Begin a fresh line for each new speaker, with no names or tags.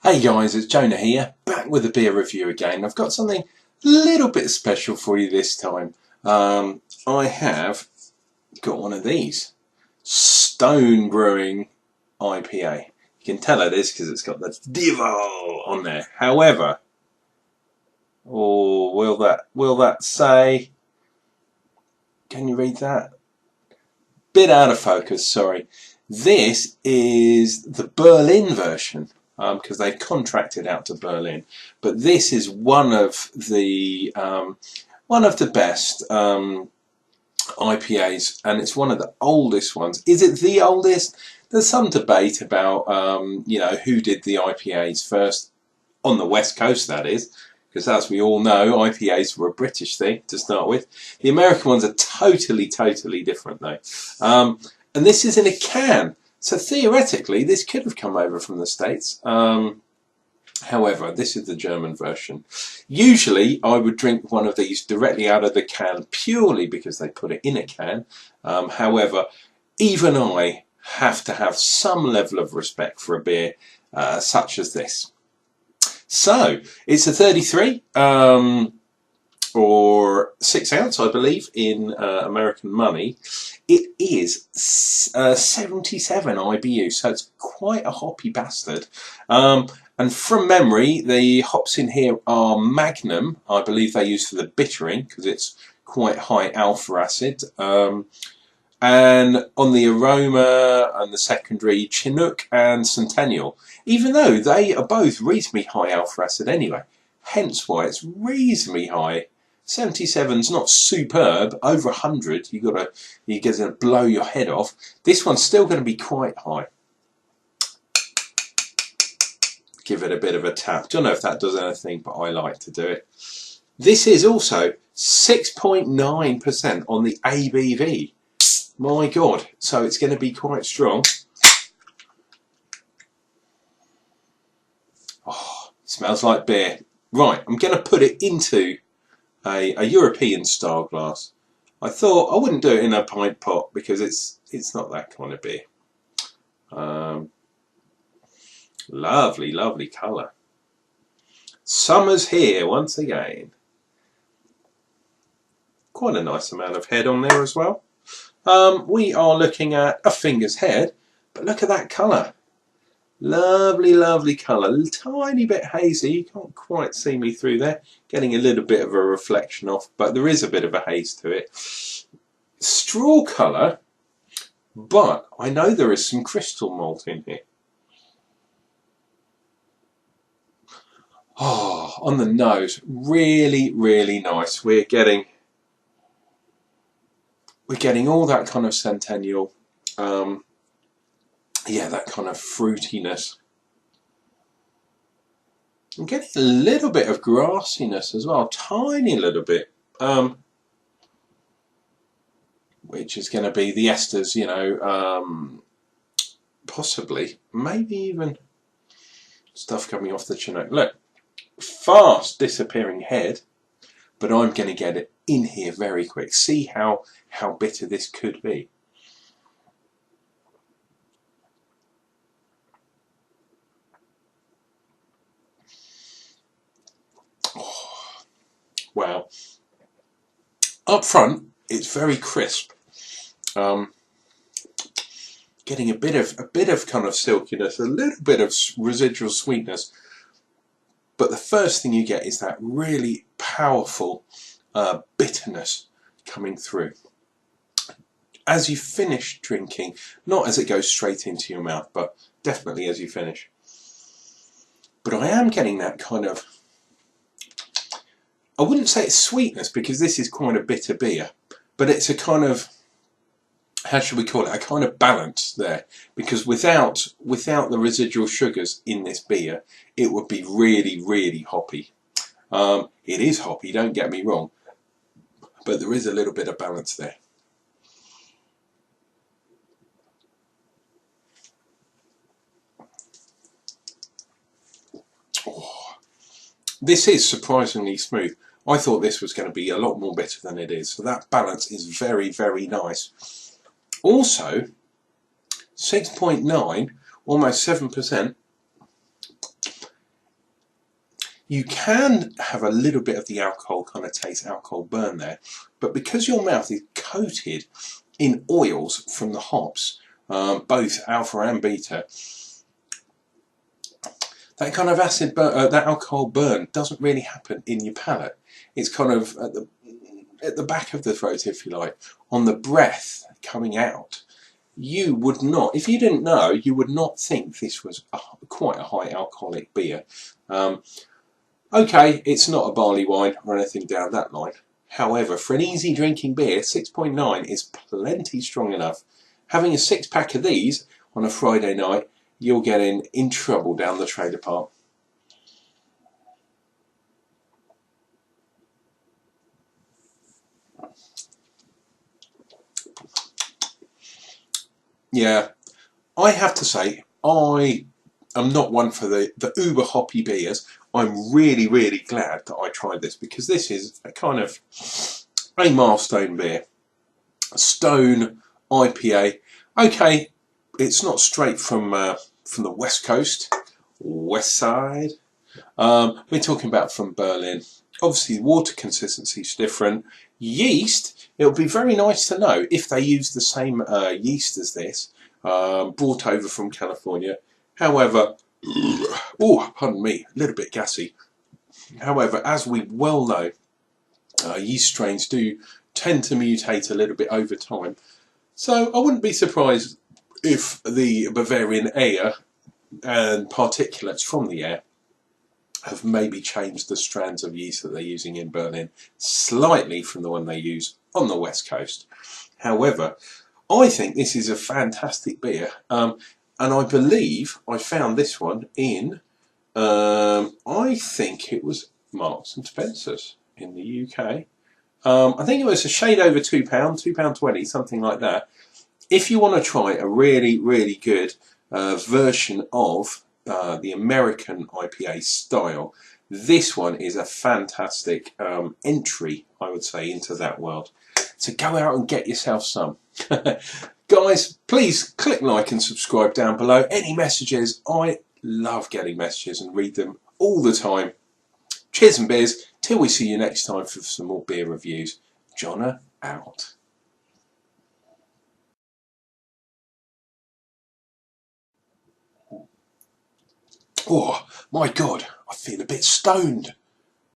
Hey guys, it's Jonah here, back with a beer review again. I've got something a little bit special for you this time. I have got one of these, Stone Brewing IPA. You can tell it is because it's got the devil on there. However, will that say, can you read that? Bit out of focus, sorry. This is the Berlin version. Because they've contracted out to Berlin, but this is one of the best IPAs, and it's one of the oldest ones. Is it the oldest? There's some debate about who did the IPAs first on the West Coast, that is, because as we all know, IPAs were a British thing to start with. The American ones are totally different though, and this is in a can. So theoretically, this could have come over from the States. However, this is the German version. Usually, I would drink one of these directly out of the can purely because they put it in a can. However, even I have to have some level of respect for a beer such as this. So, it's a 33 or 6 ounce, I believe, in American money. It is 77 IBU, so it's quite a hoppy bastard. And from memory, the hops in here are Magnum. I believe they use for the bittering because it's quite high alpha acid. And on the aroma and the secondary, Chinook and Centennial, even though they are both reasonably high alpha acid anyway. Hence why it's reasonably high. 77's not superb. Over 100, you're gonna blow your head off. This one's still going to be quite high. Give it a bit of a tap. Don't know if that does anything, but I like to do it. This is also 6.9% on the ABV. My God, so it's going to be quite strong. Oh, smells like beer. Right, I'm going to put it into a European style glass. I thought I wouldn't do it in a pint pot because it's not that kind of beer. Lovely colour. Summer's here once again. Quite a nice amount of head on there as well. We are looking at a finger's head, but look at that colour. Lovely colour. Tiny bit hazy. You can't quite see me through there. Getting a little bit of a reflection off, but there is a bit of a haze to it. Straw colour, but I know there is some crystal malt in here. Oh, on the nose, really nice. We're getting all that kind of Centennial. Yeah, that kind of fruitiness. I'm getting a little bit of grassiness as well, tiny little bit, which is going to be the esters, possibly, maybe even stuff coming off the Chinook. Look, fast disappearing head, but I'm going to get it in here very quick. See how bitter this could be. Wow. Up front, it's very crisp. Getting a bit of kind of silkiness, a little bit of residual sweetness. But the first thing you get is that really powerful bitterness coming through. As you finish drinking, not as it goes straight into your mouth, but definitely as you finish. But I am getting that kind of, I wouldn't say it's sweetness because this is quite a bitter beer, but it's a kind of, how should we call it, a kind of balance there, because without the residual sugars in this beer, it would be really hoppy. It is hoppy, don't get me wrong, but there is a little bit of balance there. Oh, this is surprisingly smooth. I thought this was going to be a lot more bitter than it is, so that balance is very nice. Also, 6.9, almost 7%, You can have a little bit of the alcohol kind of taste, alcohol burn there, but because your mouth is coated in oils from the hops, both alpha and beta, that kind of acid burn, that alcohol burn doesn't really happen in your palate. It's kind of at the back of the throat, if you like, on the breath coming out. You would not, if you didn't know, you would not think this was quite a high alcoholic beer. Okay, it's not a barley wine or anything down that line. However, for an easy drinking beer, 6.9 is plenty strong enough. Having a 6-pack of these on a Friday night, you're getting in trouble down the trailer park. Yeah, I have to say, I am not one for the uber hoppy beers. I'm really, really glad that I tried this, because this is a kind of a milestone beer. Stone IPA. Okay, it's not straight from the West Coast, West Side. We're talking about from Berlin. Obviously, water consistency is different. Yeast, it would be very nice to know if they use the same yeast as this, brought over from California. However, oh, pardon me, a little bit gassy. However, as we well know, yeast strains do tend to mutate a little bit over time. So I wouldn't be surprised if the Bavarian air and particulates from the air have maybe changed the strands of yeast that they're using in Berlin slightly from the one they use on the West Coast. However, I think this is a fantastic beer, and I believe I found this one in, I think it was Marks and Spencer's in the UK. I think it was a shade over £2, £2.20, something like that. If you want to try a really, really good version of the American IPA style, this one is a fantastic entry, I would say, into that world. So go out and get yourself some. Guys, please click like and subscribe down below. Any messages, I love getting messages and read them all the time. Cheers and beers, till we see you next time for some more beer reviews. Jonna out. Oh my God, I feel a bit stoned.